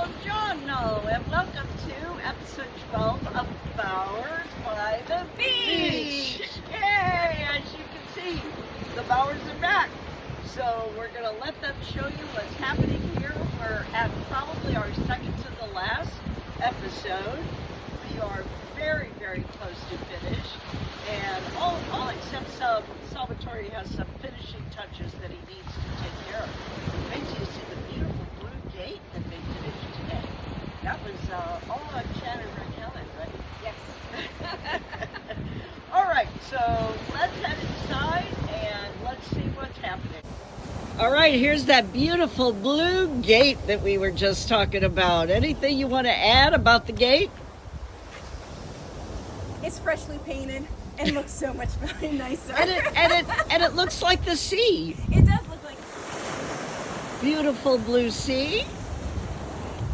Buongiorno and welcome to episode 12 of Bowers by the Beach. Yay! As you can see, the Bowers are back. So we're going to let them show you what's happening here. We're at probably our second to the last episode. We are very, very close to finish. And all except Salvatore has some finishing touches that he needs to take care of. Wait till you see the beautiful blue gate that they finished today. That was all on Shannon and Helen, right? Yes. All right, so let's head inside and let's see what's happening. All right, here's that beautiful blue gate that we were just talking about. Anything you want to add about the gate? It's freshly painted and looks so much nicer. and it looks like the sea. It does look like Beautiful blue sea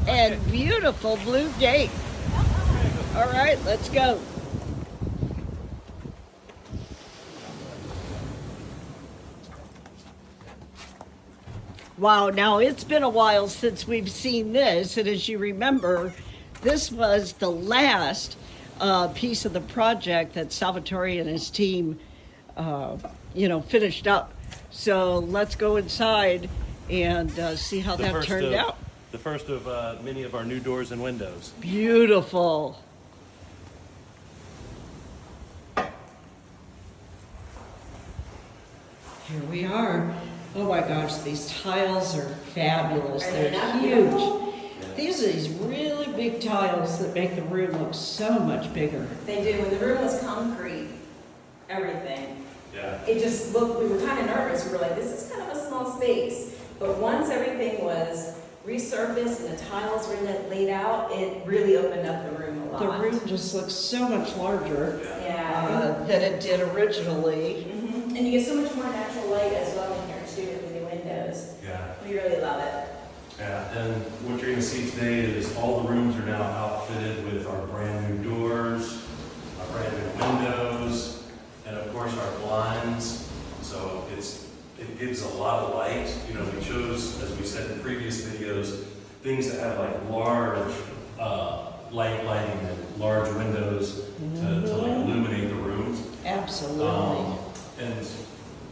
and beautiful blue gate. All right, let's go. Wow, now it's been a while since we've seen this, and as you remember, this was the last piece of the project that Salvatore and his team, finished up. So let's go inside and see how that turned out. The first of many of our new doors and windows. Beautiful. Here we are. Oh my gosh, these tiles are fabulous. They're huge. These are these really big tiles that make the room look so much bigger. they do. When the room was concrete, everything. Yeah. It just looked, we were kind of nervous. We were like, this is kind of a small space. But once everything was resurfaced and the tiles were laid out, it really opened up the room a lot. The room just looks so much larger Yeah. than it did originally. And you get so much more natural light as well in here too with the new windows. Yeah. We really love it. Yeah. And what you're going to see today is all the rooms are now outfitted with our brand new doors, our brand new windows, and of course our blinds. So it gives a lot of light. You know, we chose, as we said in previous videos, things that have like large lighting and large windows to like illuminate the rooms. Absolutely. And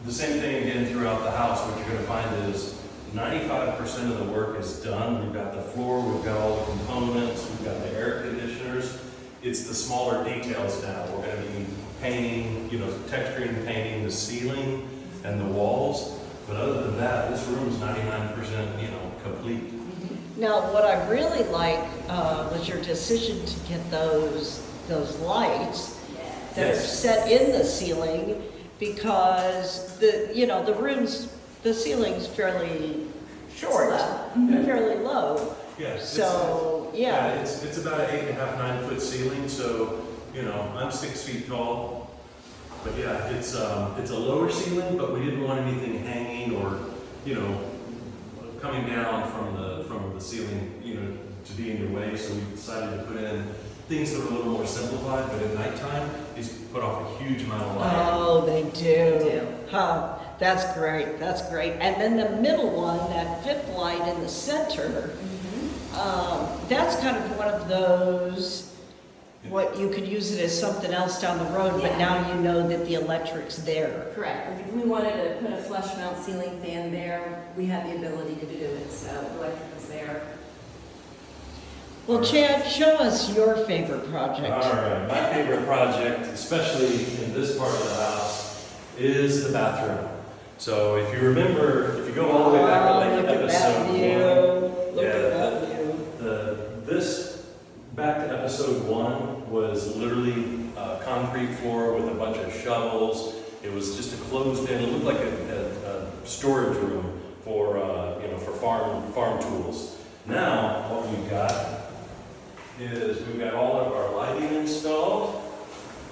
the same thing again throughout the house. What you're going to find is 95% of the work is done. We've got the floor, we've got all the components, we've got the air conditioners. It's the smaller details now. We're going to be painting, texturing and painting the ceiling and the walls. But other than that, this room is 99%, complete. Now, what I really like was your decision to get those lights that are set in the ceiling, because the ceiling's fairly short, fairly low. Yeah. So it's about an 8.5, 9 foot ceiling. So I'm 6 feet tall. But yeah, it's a lower ceiling, but we didn't want anything hanging or coming down from the ceiling to be in your way. So we decided to put in things that are a little more simplified, but at nighttime, these put off a huge amount of light. Oh, they do. Huh. That's great. That's great. And then the middle one, that fifth light in the center, that's kind of one of those, what you could use it as something else down the road, but now you know that the electric's there. Correct. If we wanted to put a flush mount ceiling fan there, we had the ability to do it, so the electric was there. Well, Chad, show us your favorite project. All right, my favorite project, especially in this part of the house, is the bathroom. So if you remember, if you go all the way back to like episode 1, this back to episode 1 was literally a concrete floor with a bunch of shovels. It was just a closed in. It looked like a storage room for farm tools. Now what we've got is we've got all of our lighting installed.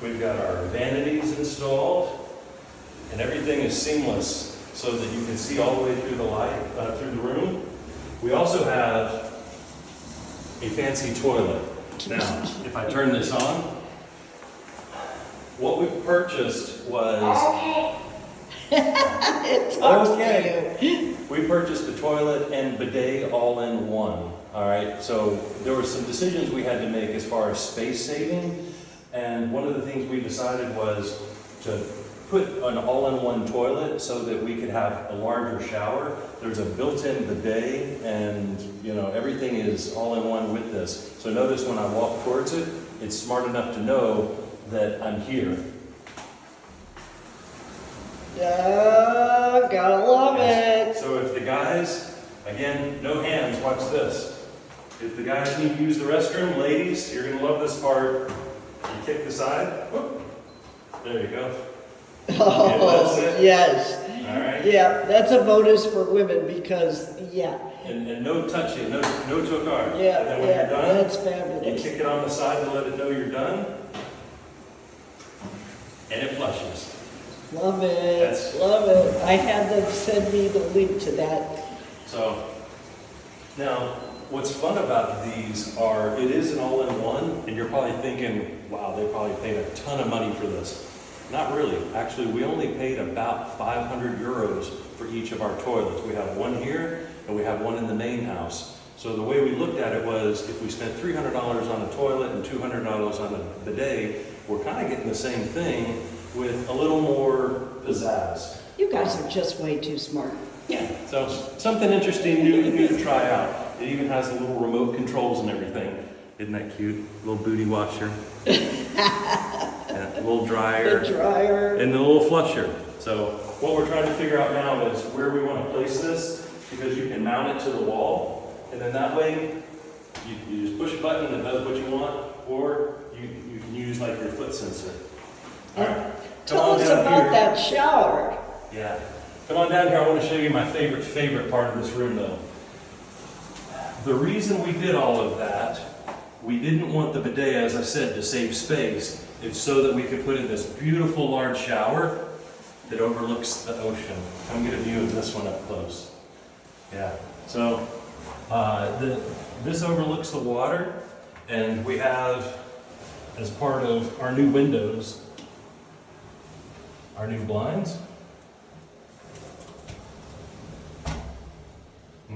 We've got our vanities installed. And everything is seamless so that you can see all the way through the light, through the room. We also have a fancy toilet. Now, if I turn this on, what we purchased was... It talks to you. we purchased the toilet and bidet all in one. All right, so there were some decisions we had to make as far as space saving, and one of the things we decided was to put an all-in-one toilet so that we could have a larger shower. There's a built-in bidet, and you know everything is all-in-one with this. So notice when I walk towards it, it's smart enough to know that I'm here. Yeah, gotta love it. So if the guys, again, no hands, watch this. If the guys need to use the restroom, ladies, you're gonna love this part. You kick the side, whoop, there you go. Oh, yes. All right. Yeah, that's a bonus for women because, yeah. And no touching, no tocar. Yeah, And then when yeah, you're done, that's you fabulous. kick it on the side to let it know you're done. And it flushes. Love it, That's- love it. I had them send me the link to that. So, now, what's fun about these are, it is an all-in-one, and you're probably thinking, wow, they probably paid a ton of money for this. Not really. Actually, we only paid about 500 euros for each of our toilets. We have one here, and we have one in the main house. So the way we looked at it was, if we spent $300 on a toilet and $200 on a bidet, we're kind of getting the same thing with a little more pizzazz. You guys are just way too smart. Yeah. So something interesting new to try out. It even has the little remote controls and everything. Isn't that cute? Little booty washer. Yeah, a little dryer. The dryer. And the little flusher. So what we're trying to figure out now is where we want to place this, because you can mount it to the wall, and then that way you just push a button and it does what you want, or you can use like your foot sensor. All right. Come Tell on us down about here. that shower. Yeah. Come on down here. I want to show you my favorite part of this room though. The reason we did all of that, we didn't want the bidet, as I said, to save space. It's so that we could put in this beautiful large shower that overlooks the ocean. Come get a view of this one up close. Yeah. So this overlooks the water, and we have, as part of our new windows, our new blinds.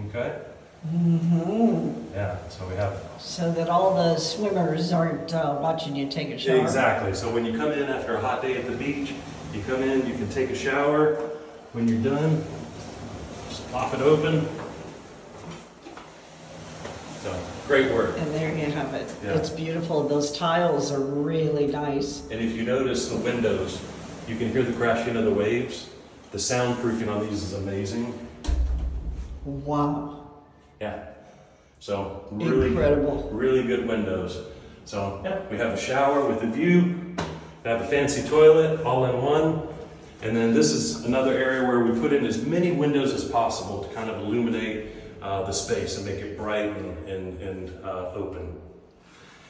Okay. Mm-hmm. Yeah. So we have. So that all the swimmers aren't watching you take a shower. Exactly. So when you come in after a hot day at the beach, you come in, you can take a shower. When you're done, just pop it open. So, great work. And there you have it. Yeah. It's beautiful. Those tiles are really nice. And if you notice the windows, you can hear the crashing of the waves. The soundproofing on these is amazing. Wow. Yeah. So, really, Incredible. really good windows. So, yeah, we have a shower with a view. We have a fancy toilet, all in one. And then this is another area where we put in as many windows as possible to kind of illuminate the space and make it bright and open.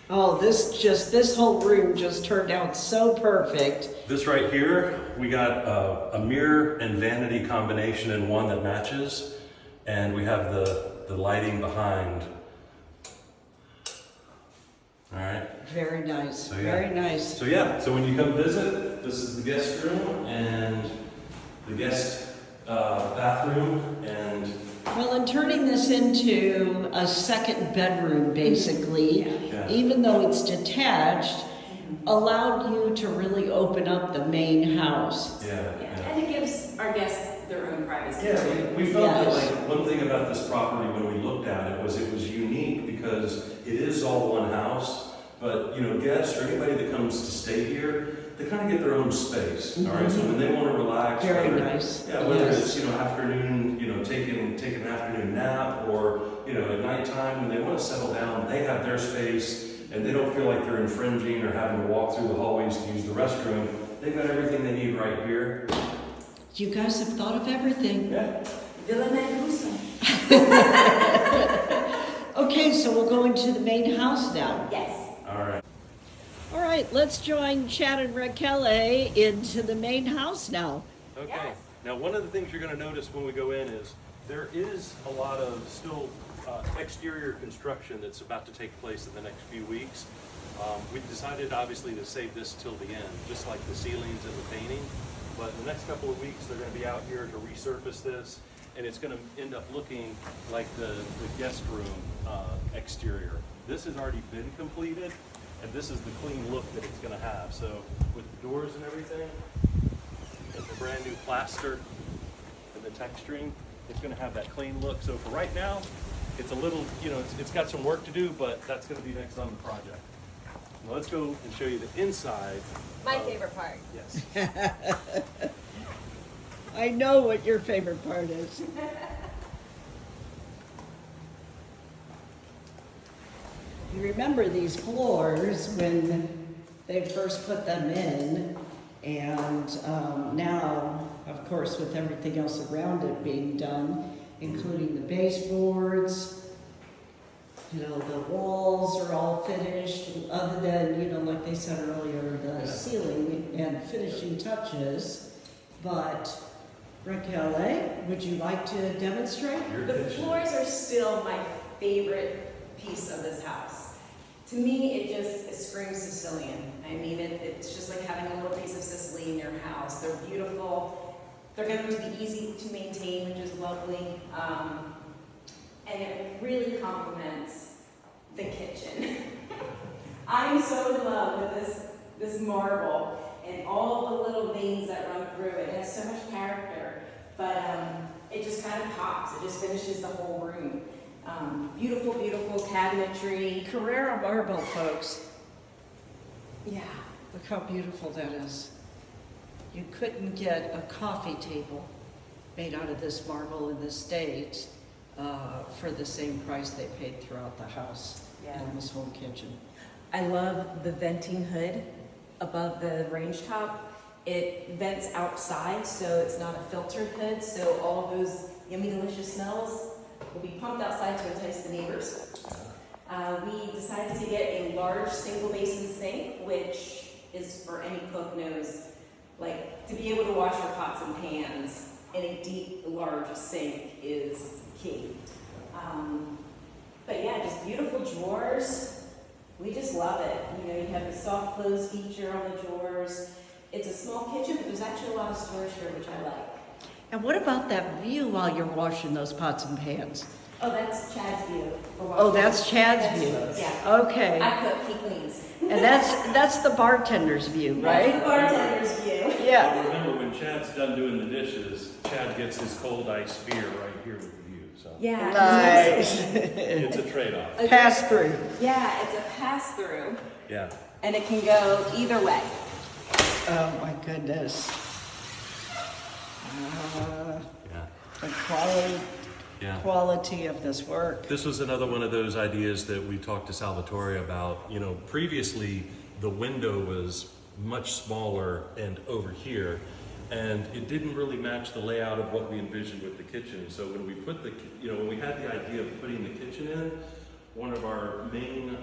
Oh, this whole room just turned out so perfect. This right here, we got a mirror and vanity combination in one that matches. And we have the lighting behind. All right. Very nice. So, yeah. Very nice. So yeah, so when you come visit, this is the guest room and the guest bathroom, and Well, and turning this into a second bedroom, basically, Yeah. even though it's detached, allowed you to really open up the main house. yeah. And it gives our guests their own privacy. Yeah, we felt that Yes. like one thing about this property when we looked at it was unique because it is all one house, but you know, guests or anybody that comes to stay here, they kind of get their own space. All right, so when they want to relax, Very whether- nice. Yeah, whether Yes. it's afternoon, taking an afternoon nap, or at nighttime when they want to settle down, they have their space and they don't feel like they're infringing or having to walk through the hallways to use the restroom. They've got everything they need right here. You guys have thought of everything. Yeah. Villa Medusa. Okay, so we'll go into the main house now. Yes. All right. All right, let's join Chad and Raquel into the main house now. Okay. Yes. Now, one of the things you're going to notice when we go in is there is a lot of still exterior construction that's about to take place in the next few weeks. We've decided, obviously, to save this till the end, just like the ceilings and the painting. But in the next couple of weeks, they're going to be out here to resurface this. and it's gonna end up looking like the guest room exterior. This has already been completed, and this is the clean look that it's gonna have. So with the doors and everything, and the brand new plaster and the texturing, it's gonna have that clean look. So for right now, it's a little, you know, it's got some work to do, but that's gonna be next on the project. Now let's go and show you the inside. My favorite part. Yes. I know what your favorite part is. You remember these floors when they first put them in, and now, of course, with everything else around it being done, including the baseboards, you know, the walls are all finished, other than, you know, like they said earlier, the ceiling and finishing touches. But Raquel, would you like to demonstrate? Your The kitchen. floors are still my favorite piece of this house. To me, it screams Sicilian. I mean, it's just like having a little piece of Sicily in your house. They're beautiful. They're going to be easy to maintain, which is lovely. And it really complements the kitchen. I'm so in love with this marble and all the little veins that run through it. It has so much character, but it just kind of pops. It just finishes the whole room. Beautiful, beautiful cabinetry. Carrara marble, folks. Yeah. Look how beautiful that is. You couldn't get a coffee table made out of this marble in the States for the same price they paid throughout the house Yeah. and this whole kitchen. I love the venting hood above the range top. It vents outside, so it's not a filtered hood, so all of those yummy, delicious smells will be pumped outside to entice the neighbors. We decided to get a large single basin sink, which is, for any cook knows, like, to be able to wash your pots and pans in a deep, large sink is key. But yeah, just beautiful drawers. We just love it. You know, you have the soft close feature on the drawers. It's a small kitchen, but there's actually a lot of storage here, which I like. And what about that view while you're washing those pots and pans? Oh, that's Chad's view. For Oh, washing. that's Chad's That's- view. Yeah. Okay. I cook, he cleans. And that's the bartender's view, That's the right? bartender's view. Yeah. But remember, when Chad's done doing the dishes, Chad gets his cold ice beer right here with the view. So Yeah. Nice. it's a trade-off. Pass through. Yeah, it's a pass through, Yeah. and it can go either way. Oh my goodness. Yeah. The Yeah. quality of this work. This was another one of those ideas that we talked to Salvatore about. You know, previously the window was much smaller and over here, and it didn't really match the layout of what we envisioned with the kitchen. So when we put when we had the idea of putting the kitchen in, one of our main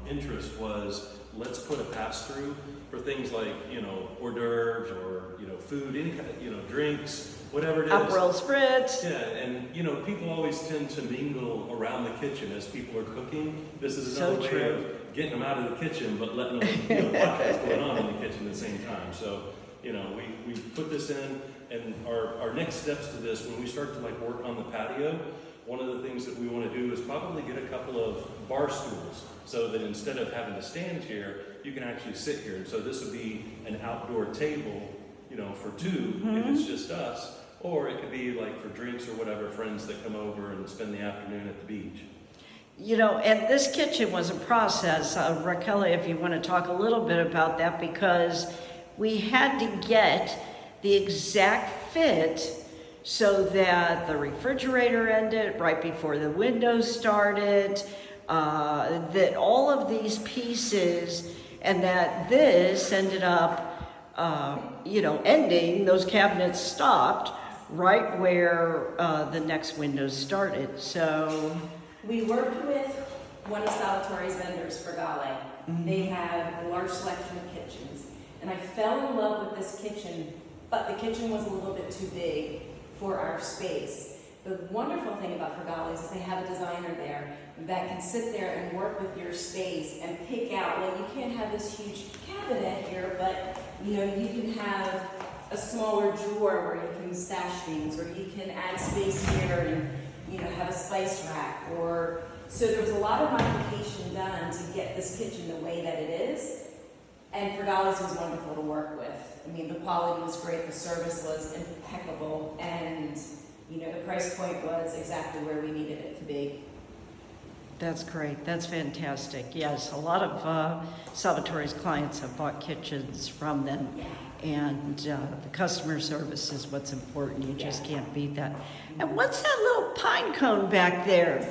interests was, let's put a pass-through for things like, you know, hors d'oeuvres or, you know, food, any kind of, you know, drinks, whatever it is. Aperol spritz. Yeah, and you know, people always tend to mingle around the kitchen as people are cooking. This is So another way true. of getting them out of the kitchen, but letting them, you know, watch what's going on in the kitchen at the same time. So, you know, we put this in, and our next steps to this, when we start to like work on the patio, one of the things that we want to do is probably get a couple of bar stools, so that instead of having to stand here, you can actually sit here. And so this would be an outdoor table, you know, for two, if it's just us. Or it could be like for drinks or whatever, friends that come over and spend the afternoon at the beach. You know, and this kitchen was a process. Raquel, if you want to talk a little bit about that, because we had to get the exact fit so that the refrigerator ended right before the windows started, that all of these pieces, and that this ended up, ending, those cabinets stopped right where the next windows started. So We worked with one of Salvatore's vendors for Gale. They have a large selection of kitchens. And I fell in love with this kitchen, but the kitchen was a little bit too big for our space. The wonderful thing about Fergales is they have a designer there that can sit there and work with your space and pick out, well, you can't have this huge cabinet here, but you know, you can have a smaller drawer where you can stash things, or you can add space here and, you know, have a spice rack. Or so there was a lot of modification done to get this kitchen the way that it is. And for dollars, it was wonderful to work with. I mean, the quality was great, the service was impeccable, and you know, the price point was exactly where we needed it to be. That's great. That's fantastic. Yes, a lot of Salvatore's clients have bought kitchens from them, and the customer service is what's important. You just can't beat that. And what's that little pine cone back there?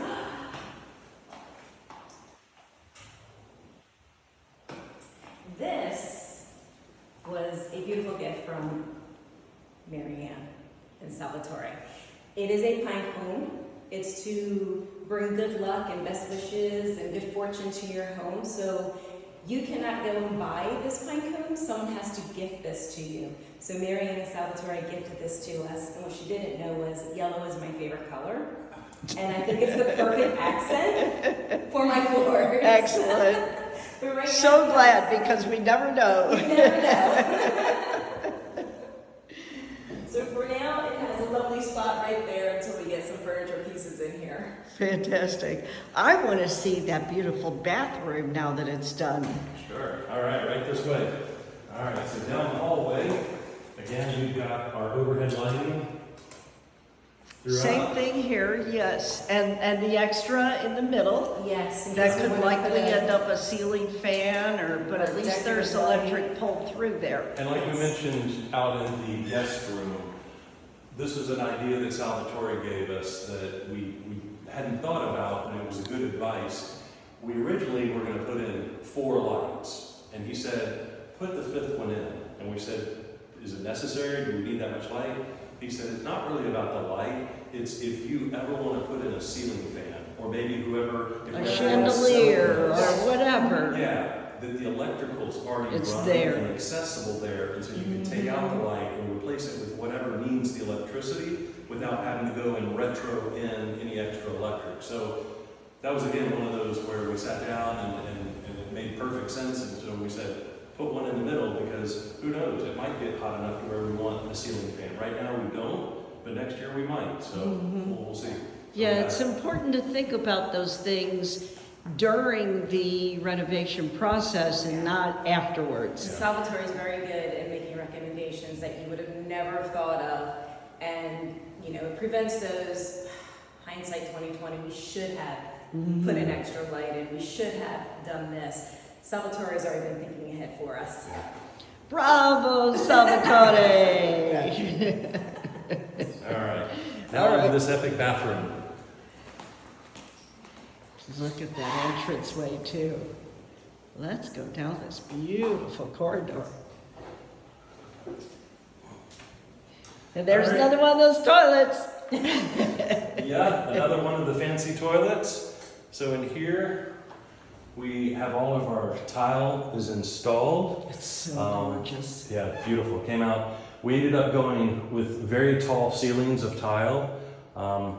This was a beautiful gift from Mary Ann and Salvatore. It is a pine cone. It's to bring good luck and best wishes and good fortune to your home. So you cannot go and buy this pine cone. Someone has to gift this to you. So Mary Ann and Salvatore gifted this to us. And what she didn't know was yellow is my favorite color. And I think it's the perfect accent for my floors. Excellent. But right So now, glad, because we never know. you never know. So for now, it has a lovely spot right there until we get some furniture pieces in here. Fantastic. I want to see that beautiful bathroom now that it's done. Sure. All right this way. All right, so down the hallway, again, we've got our overhead lighting throughout. Same thing here, yes. And the extra in the middle. Yes. and That so could we're gonna likely put a- end up a ceiling fan, but at least there's electric pulled through there. And like we mentioned out in the guest room, this was an idea that Salvatore gave us that we hadn't thought about, and it was a good advice. We originally were going to put in 4 lights, and he said, put the 5th one in. And we said, is it necessary? Do we need that much light? He said, it's not really about the light. It's if you ever want to put in a ceiling fan, or maybe whoever... A chandelier or whatever. Yeah, that the electrical's already It's run there. and accessible there, and so you can take out the light and replace it with whatever needs the electricity without having to go and retro in any extra electric. So that was again one of those where we sat down and it made perfect sense, and so we said, put one in the middle, because who knows, it might get hot enough to where we want a ceiling fan. Right now we don't, but next year we might, so we'll see. So Yeah, it's important to think about those things during the renovation process and not afterwards. Salvatore is very good at making recommendations that you would have never thought of, and you know, it prevents those hindsight 2020. We should have put an extra light in. We should have done this. Salvatore has already been thinking ahead for us. Bravo, Salvatore! All right, now All right. to this epic bathroom. Look at that entranceway too. Let's go down this beautiful corridor. And there's All right. another one of those toilets. Yeah, another one of the fancy toilets. So in here, we have all of our tile is installed. It's so gorgeous. Yeah, beautiful. Came out. We ended up going with very tall ceilings of tile,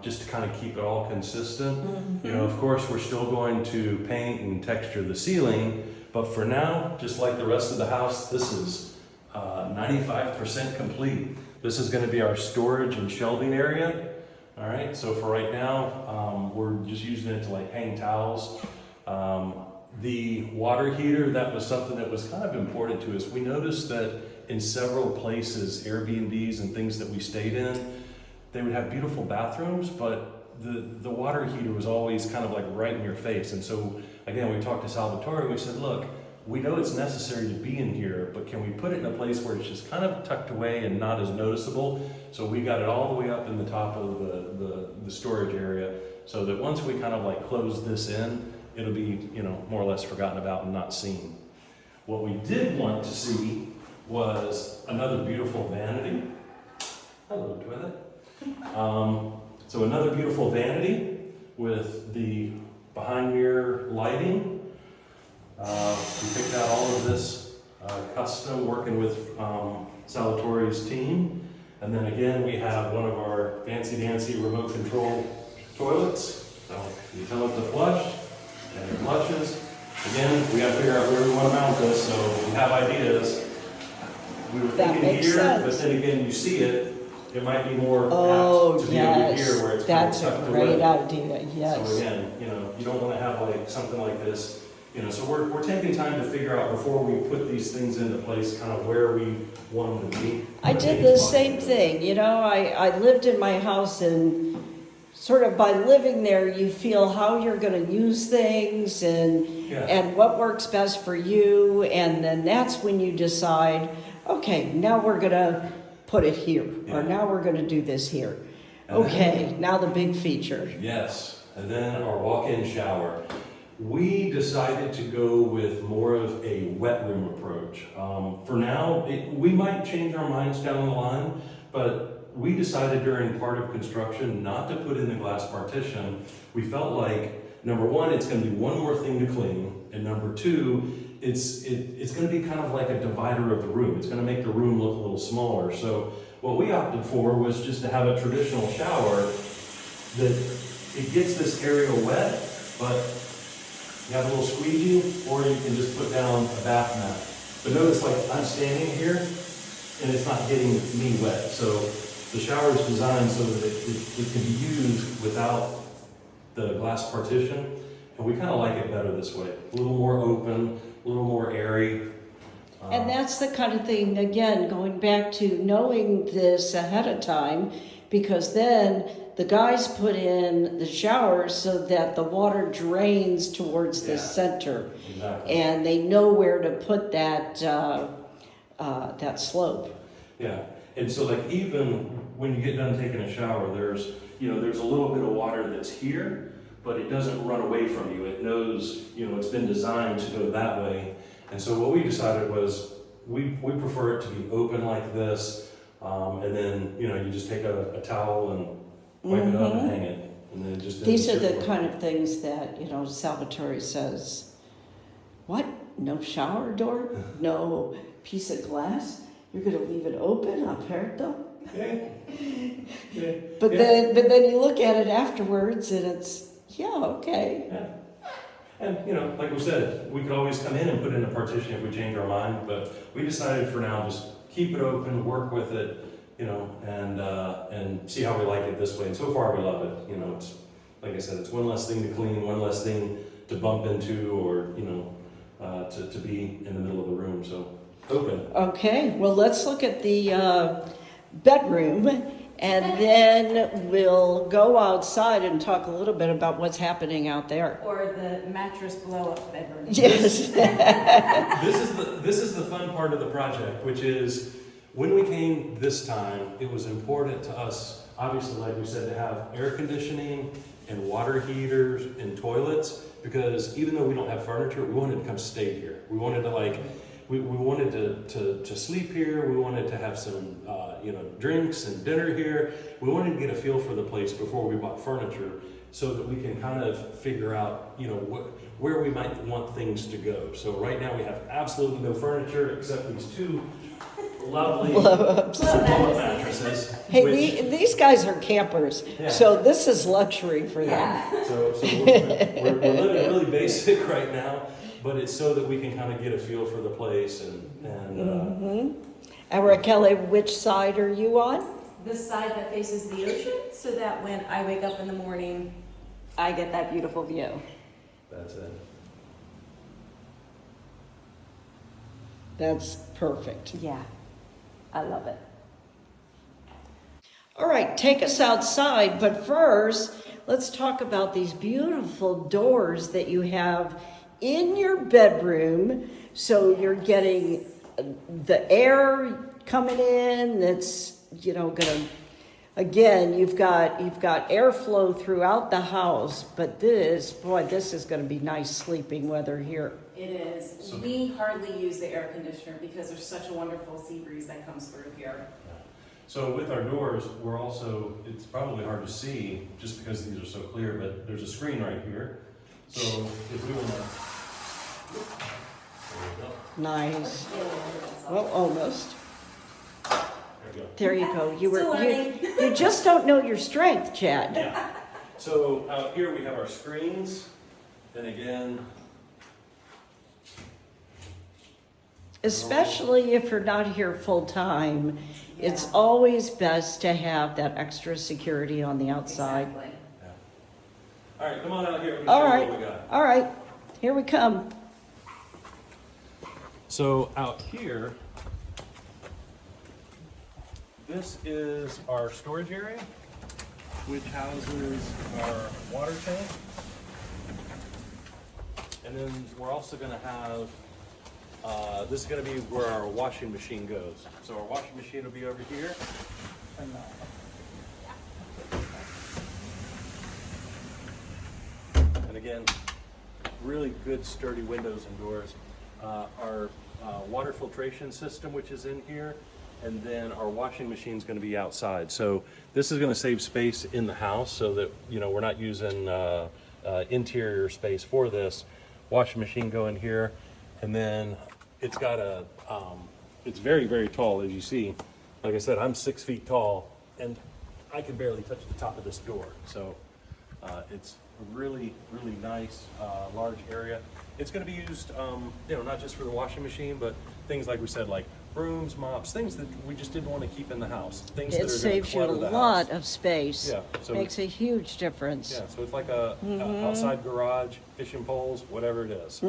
just to kind of keep it all consistent. You know, of course, we're still going to paint and texture the ceiling, but for now, just like the rest of the house, this is 95% complete. This is going to be our storage and shelving area. All right, so for right now, we're just using it to like hang towels. The water heater, that was something that was kind of important to us. We noticed that in several places, Airbnbs and things that we stayed in, they would have beautiful bathrooms, but the water heater was always kind of like right in your face. And so again, we talked to Salvatore and we said, look, we know it's necessary to be in here, but can we put it in a place where it's just kind of tucked away and not as noticeable? So we got it all the way up in the top of the storage area, so that once we kind of like close this in, it'll be, you know, more or less forgotten about and not seen. What we did want to see was another beautiful vanity. Hello, toilet. So another beautiful vanity with the behind mirror lighting. We picked out all of this custom, working with Salvatore's team. And then again, we have one of our fancy-dancy remote control toilets. So you tell it to flush, and it flushes. Again, we got to figure out where we want to mount this, so if you have ideas, we were That thinking makes here, sense. but then again, you see it, it might be more Oh, apt to be over yes, here where it's kind of that's a tucked great away. idea, So yes. again, you don't want to have like something like this, so we're taking time to figure out before we put these things into place, kind of where we want them to be. I did the same thing, I lived in my house, and sort of by living there, you feel how you're gonna use things Yeah. and what works best for you, and then that's when you decide, okay, now we're gonna put it here, or Yeah. now we're gonna do this here. And then- Okay, now the big feature. Yes, and then our walk-in shower. We decided to go with more of a wet room approach. For now, we might change our minds down the line, but we decided during part of construction not to put in the glass partition. We felt like, number one, it's going to be one more thing to clean, and number two, it's going to be kind of like a divider of the room. It's going to make the room look a little smaller. So what we opted for was just to have a traditional shower that it gets this area wet, but you have a little squeegee, or you can just put down a bath mat. But notice, like, I'm standing here, and it's not getting me wet. So the shower is designed so that it can be used without the glass partition, and we kind of like it better this way. A little more open, a little more airy. And that's the kind of thing, again, going back to knowing this ahead of time, because then the guys put in the showers so that the water drains towards the Yeah. center, Exactly. and they know where to put that that slope. Yeah, and so like even when you get done taking a shower, there's a little bit of water that's here, but it doesn't run away from you. It knows, it's been designed to go that way. And so what we decided was we prefer it to be open like this, and then, you just take a towel and wipe it up and hang it. And then just These are the kind of things that, Salvatore says, what? No shower door? No piece of glass? You're going to leave it open, aperto? Yeah. Yeah. But Yeah. then you look at it afterwards, and it's, okay. Yeah. And, like we said, we could always come in and put in a partition if we change our mind, but we decided for now, just keep it open, work with it, and see how we like it this way. And so far we love it. It's, like I said, it's one less thing to clean, one less thing to bump into, or, to be in the middle of the room. So open. Okay, well, let's look at the bedroom, and then we'll go outside and talk a little bit about what's happening out there. Or the mattress blow-up bedroom. Yes. This is the fun part of the project, which is when we came this time, it was important to us, obviously, like we said, to have air conditioning and water heaters and toilets, because even though we don't have furniture, we wanted to come stay here. We wanted to we wanted to sleep here. We wanted to have some drinks and dinner here. We wanted to get a feel for the place before we bought furniture, so that we can kind of figure out where we might want things to go. So right now we have absolutely no furniture except these two lovely Blow-ups. blow-up mattresses. Hey, which- these guys are campers, Yeah. so this is luxury for them. Yeah. So we're living really basic right now, but it's so that we can kind of get a feel for the place And Raquel, which side are you on? The side that faces the ocean, so that when I wake up in the morning, I get that beautiful view. that's it. That's perfect. Yeah, I love it. All right, take us outside, but first, let's talk about these beautiful doors that you have in your bedroom. So you're getting the air coming in that's, gonna, again, you've got airflow throughout the house, but this is gonna be nice sleeping weather here. It is. We hardly use the air conditioner because there's such a wonderful sea breeze that comes through here. So with our doors, we're also, it's probably hard to see just because these are so clear, but there's a screen right here. So if we want to, Nice. Well, almost. there we go. There you go. Still learning. You just don't know your strength, Chad. Yeah. So out here we have our screens, and again, Especially if you're not here full-time, it's Yeah. always best to have that extra security on the outside. Exactly. Yeah. All right, come on out here. Let me All show you right, what we got. all right, here we come. So out here, this is our storage area, which houses our water tank. And then we're also gonna have, this is gonna be where our washing machine goes. So our washing machine will be over here. And again, really good sturdy windows and doors. Our water filtration system, which is in here, and then our washing machine is going to be outside. So this is going to save space in the house, so that we're not using interior space for this. Washing machine go in here, and then it's got it's very, very tall, as you see. Like I said, I'm 6 feet tall, and I can barely touch the top of this door. So it's a really, really nice, large area. It's going to be used, not just for the washing machine, but things like we said, like brooms, mops, things that we just didn't want to keep in the house. Things that It are going to saves you a clutter the lot house. of space. Yeah, so- Makes a huge difference. Yeah, so it's like a outside garage, fishing poles, whatever it is.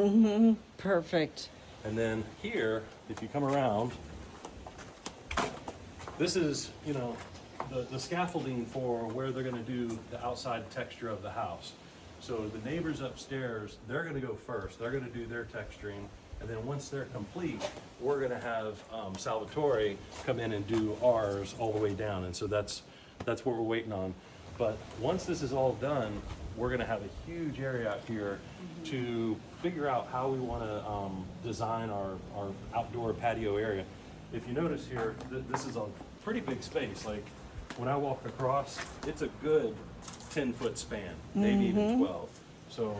Perfect. And then here, if you come around, this is, the scaffolding for where they're gonna do the outside texture of the house. So the neighbors upstairs, they're gonna go first, they're gonna do their texturing, and then once they're complete, we're gonna have Salvatore come in and do ours all the way down, and so that's what we're waiting on. But once this is all done, we're gonna have a huge area out here to figure out how we wanna design our outdoor patio area. If you notice here, this is a pretty big space. Like, when I walk across, it's a good 10-foot span, maybe even 12. So,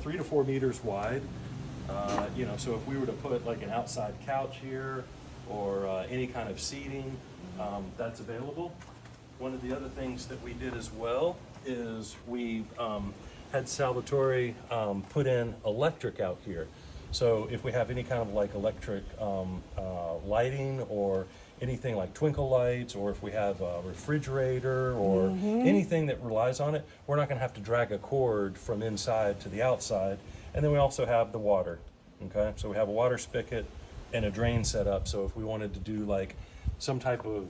3 to 4 meters wide. So if we were to put like an outside couch here or any kind of seating, that's available. One of the other things that we did as well is we had Salvatore put in electric out here. So if we have any kind of like electric lighting or anything like twinkle lights, or if we have a refrigerator or anything that relies on it, we're not gonna have to drag a cord from inside to the outside. And then we also have the water, okay? So we have a water spigot and a drain set up. So if we wanted to do like some type of,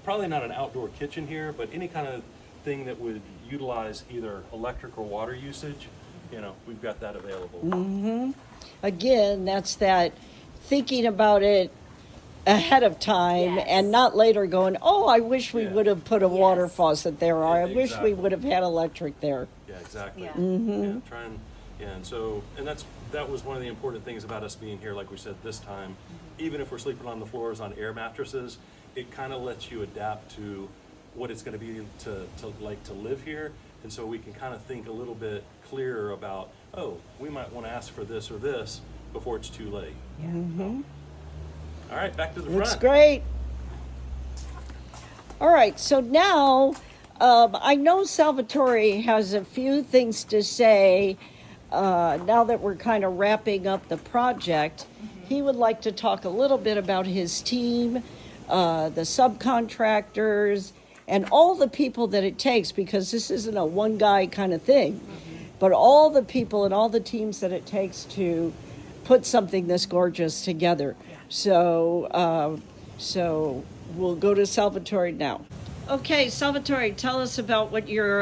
probably not an outdoor kitchen here, but any kind of thing that would utilize either electric or water usage, we've got that available. Again, that's that thinking about it ahead of time Yes. and not later going, oh, I wish we Yeah. would have put a water Yes. faucet there, or I wish we Exactly. would have had electric there. Yeah, exactly. Yeah. Yeah, and that was one of the important things about us being here, like we said this time. Even if we're sleeping on the floors on air mattresses, it kind of lets you adapt to what it's going to be to live here, and so we can kind of think a little bit clearer about, oh, we might want to ask for this or this before it's too late. All right, back to the Looks front. great. All right, so now I know Salvatore has a few things to say now that we're kind of wrapping up the project. He would like to talk a little bit about his team, the subcontractors, and all the people that it takes, because this isn't a one guy kind of thing, but all the people and all the teams that it takes to put something this gorgeous together. So we'll go to Salvatore now. Okay, Salvatore, tell us about what you're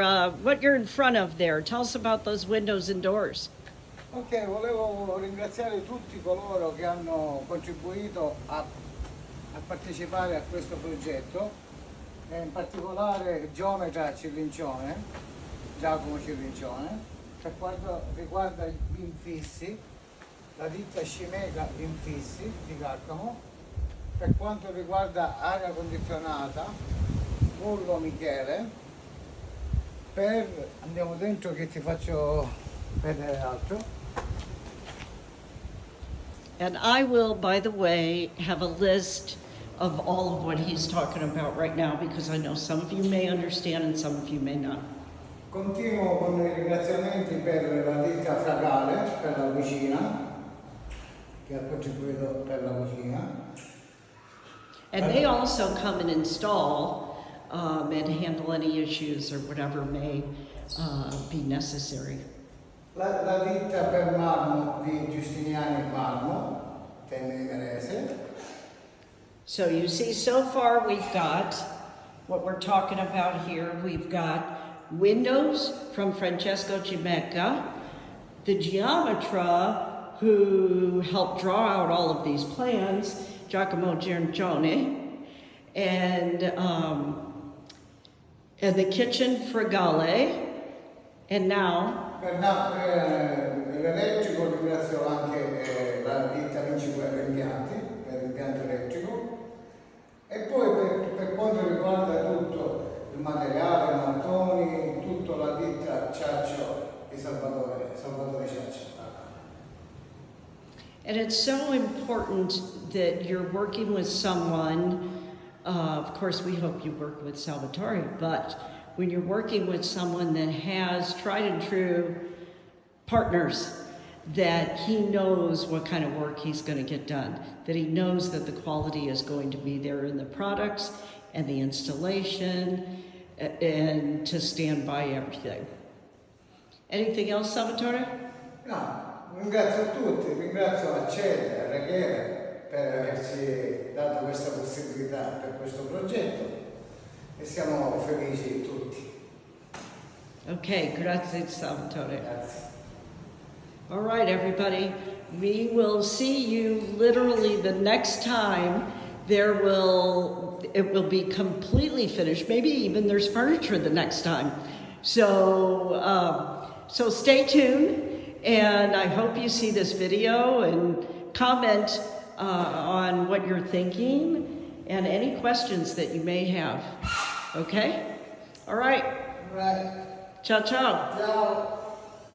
in front of there. Tell us about those windows and doors. Ok, volevo ringraziare tutti coloro che hanno contribuito a partecipare a questo progetto, e in particolare il geometra Cirlincione, Giacomo Cirlincione, per quanto riguarda gli infissi, la ditta Scimega Infissi di Carcamo, per quanto riguarda aria condizionata, Mullo Michele, andiamo dentro che ti faccio vedere altro. And I will, by the way, have a list of all of what he's talking about right now, because I know some of you may understand and some of you may not. Continuo con i ringraziamenti per la ditta Fragale, per la cucina, che ha contribuito per la cucina. And they also come and install and handle any issues or whatever may be necessary. La ditta per marmo di Giustiniani Marmo, Termini Imerese. So you see, so far we've got what we're talking about here. We've got windows from Francesco Cimecca, the geometra who helped draw out all of these plans, Giacomo Giorgione, and the kitchen Fragale, and now L'elettrico ringrazio anche la ditta Vinci Guerra Impianti per l'impianto elettrico, e poi per quanto riguarda tutto il materiale, mattoni, tutto la ditta Ciaccio di Salvatore Ciaccio. and it's so important that you're working with someone. Of course, we hope you work with Salvatore, but when you're working with someone that has tried and true partners, that he knows what kind of work he's going to get done, that he knows that the quality is going to be there in the products and the installation, and to stand by everything. Anything else, Salvatore? No, ringrazio a tutti, ringrazio a Ced e a Rachele per averci dato questa possibilità per questo progetto, e siamo felici tutti. Okay, grazie, Salvatore. Grazie. All right, everybody. We will see you literally the next time. It will be completely finished. Maybe even there's furniture the next time. So stay tuned, and I hope you see this video and comment on what you're thinking and any questions that you may have. Okay? All right. Right. Ciao, ciao. Ciao.